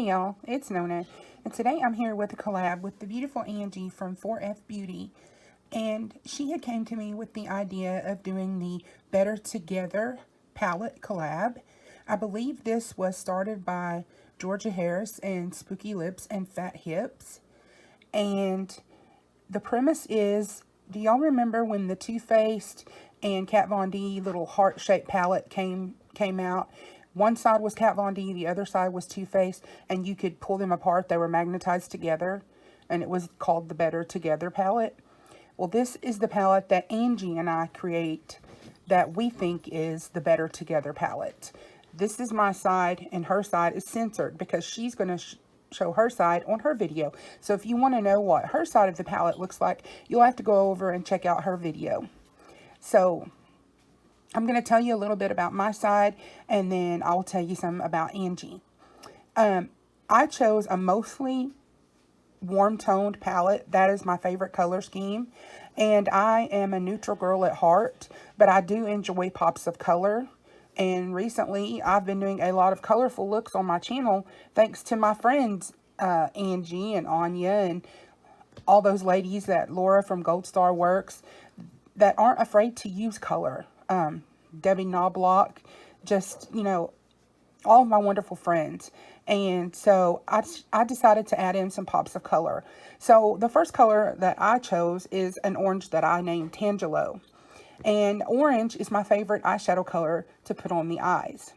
Hey y'all, it's Nona, and today I'm here with a collab with the beautiful Angie from 4F Beauty, and she had came to me with the idea of doing the Better Together palette collab. I believe this was started by Georgia Harris and Spooky Lips and Fat Hips, and the premise is, do y'all remember when the Too Faced and Kat Von D little heart-shaped palette came out? One side was Kat Von D, the other side was Too Faced, and you could pull them apart. They were magnetized together, and it was called the Better Together palette. Well, this is the palette that Angie and I create that we think is the Better Together palette. This is my side, and her side is censored because she's going to show her side on her video. So if you want to know what her side of the palette looks like, you'll have to go over and check out her video. So I'm going to tell you a little bit about my side, and then I'll tell you some about Angie. I chose a mostly warm toned palette. That is my favorite color scheme, and I am a neutral girl at heart, but I do enjoy pops of color. And recently I've been doing a lot of colorful looks on my channel thanks to my friends Angie and Anya and all those ladies, that Laura from Gold Star Works, that aren't afraid to use color. Debbie Knobloch, just, you know, all of my wonderful friends. And so I decided to add in some pops of color. So the first color that I chose is an orange that I named Tangelo. And orange is my favorite eyeshadow color to put on the eyes.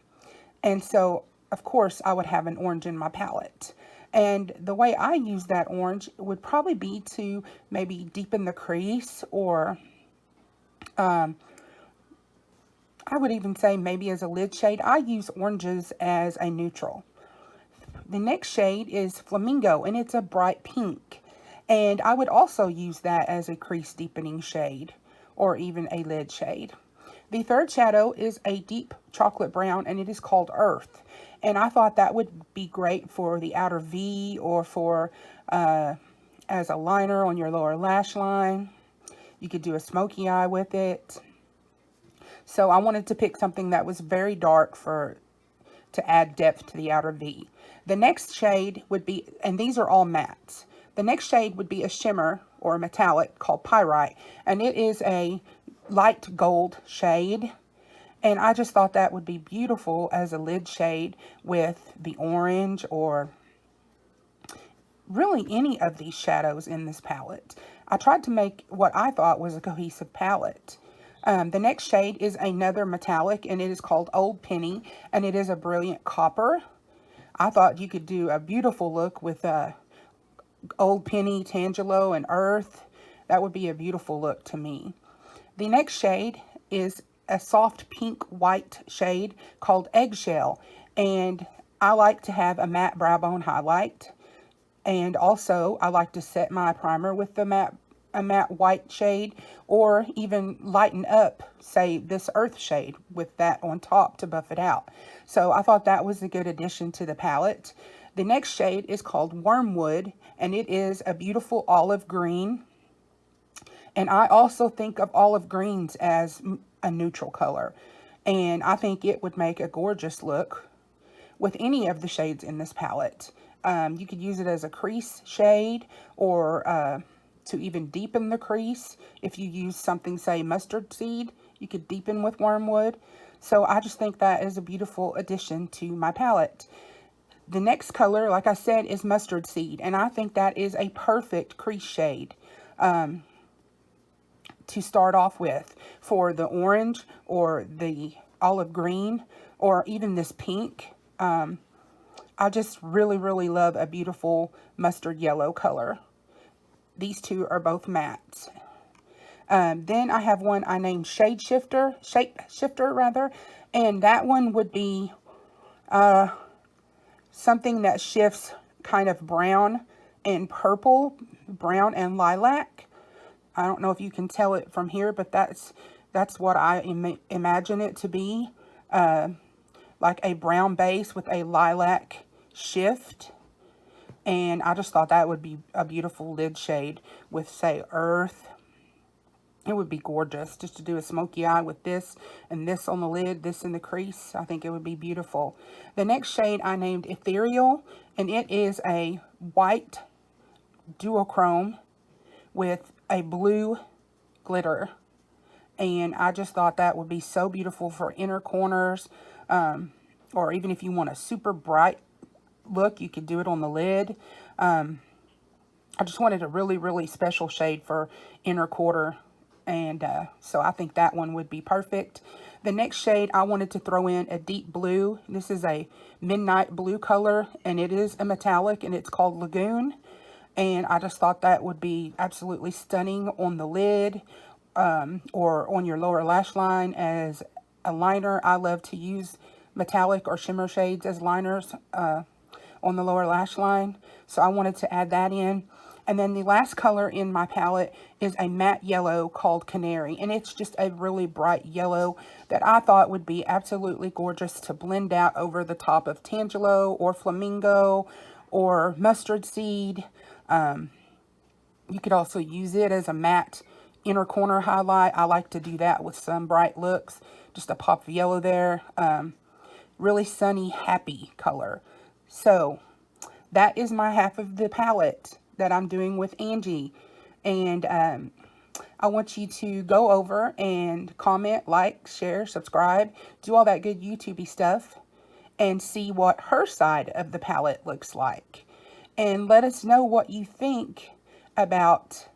And so, of course, I would have an orange in my palette. And the way I use that orange would probably be to maybe deepen the crease, or I would even say maybe as a lid shade. I use oranges as a neutral. The next shade is Flamingo, and it's a bright pink. And I would also use that as a crease deepening shade, or even a lid shade. The third shadow is a deep chocolate brown, and it is called Earth. And I thought that would be great for the outer V, or for as a liner on your lower lash line. You could do a smoky eye with it. So I wanted to pick something that was very dark to add depth to the outer V. The next shade would be, and these are all mattes, the next shade would be a shimmer or a metallic called Pyrite, and it is a light gold shade. And I just thought that would be beautiful as a lid shade with the orange, or really any of these shadows in this palette. I tried to make what I thought was a cohesive palette. The next shade is another metallic, and it is called Old Penny, and it is a brilliant copper. I thought you could do a beautiful look with Old Penny, Tangelo, and Earth. That would be a beautiful look to me. The next shade is a soft pink white shade called Eggshell, and I like to have a matte brow bone highlight, and also I like to set my primer with a matte white shade, or even lighten up, say, this Earth shade with that on top to buff it out. So I thought that was a good addition to the palette. The next shade is called Wormwood, and it is a beautiful olive green. And I also think of olive greens as a neutral color, and I think it would make a gorgeous look with any of the shades in this palette. You could use it as a crease shade, or to even deepen the crease. If you use something, say, mustard seed, you could deepen with Wormwood. So I just think that is a beautiful addition to my palette. The next color, like I said, is Mustard Seed, and I think that is a perfect crease shade to start off with for the orange, or the olive green, or even this pink. I just really, really love a beautiful mustard yellow color. These two are both mattes. Then I have one I named Shape Shifter, and that one would be something that shifts kind of brown and purple, brown and lilac. I don't know if you can tell it from here, but that's what I imagine it to be. Like a brown base with a lilac shift. And I just thought that would be a beautiful lid shade with, say, Earth. It would be gorgeous just to do a smoky eye with this and this on the lid, this in the crease. I think it would be beautiful. The next shade I named Ethereal, And it is a white duochrome with a blue glitter. And I just thought that would be so beautiful for inner corners, or even if you want a super bright look, you could do it on the lid. I just wanted a really, really special shade for inner quarter, and so I think that one would be perfect. The next shade, I wanted to throw in a deep blue. This is a midnight blue color, and it is a metallic, and it's called Lagoon. And I just thought that would be absolutely stunning on the lid, or on your lower lash line as a liner. I love to use metallic or shimmer shades as liners on the lower lash line. So I wanted to add that in. And then the last color in my palette is a matte yellow called Canary. And it's just a really bright yellow that I thought would be absolutely gorgeous to blend out over the top of Tangelo or Flamingo or Mustard Seed. You could also use it as a matte inner corner highlight. I like to do that with some bright looks. Just a pop of yellow there. Really sunny, happy color. So that is my half of the palette that I'm doing with Angie. And I want you to go over and comment, like, share, subscribe, do all that good YouTube-y stuff, and see what her side of the palette looks like. And let us know what you think about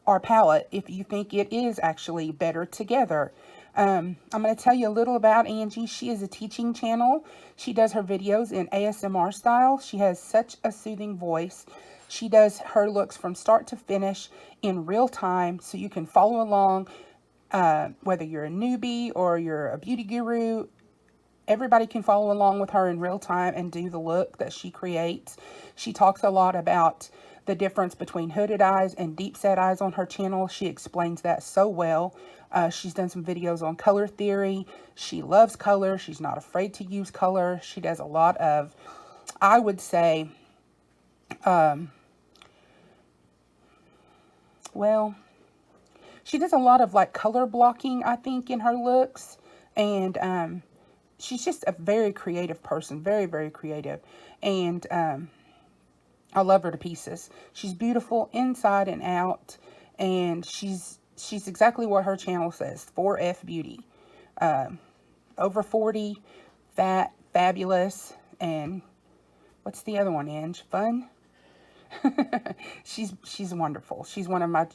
our palette, if you think it is actually better together. I'm going to tell you a little about Angie. She is a teaching channel. She does her videos in ASMR style. She has such a soothing voice. She does her looks from start to finish in real time, so you can follow along, whether you're a newbie or you're a beauty guru. Everybody can follow along with her in real time and do the look that she creates. She talks a lot about the difference between hooded eyes and deep set eyes on her channel. She explains that so well. She's done some videos on color theory. She loves color. She's not afraid to use color. She does a lot of, I would say, well, she does a lot of like color blocking, I think, in her looks. And she's just a very creative person. Very, very creative. And I love her to pieces. She's beautiful inside and out. And she's exactly what her channel says. 4F Beauty. Over 40. Fat. Fabulous. And what's the other one, Ange? Fun? She's wonderful. She's one of my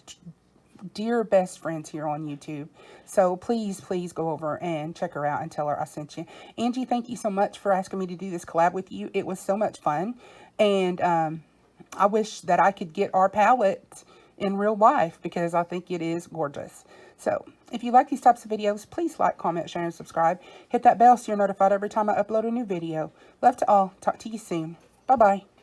dear best friends here on YouTube. So please, please go over and check her out and tell her I sent you. Angie, thank you so much for asking me to do this collab with you. It was so much fun. And I wish that I could get our palette in real life, because I think it is gorgeous. So if you like these types of videos, please like, comment, share, and subscribe. Hit that bell so you're notified every time I upload a new video. Love to all. Talk to you soon. Bye-bye.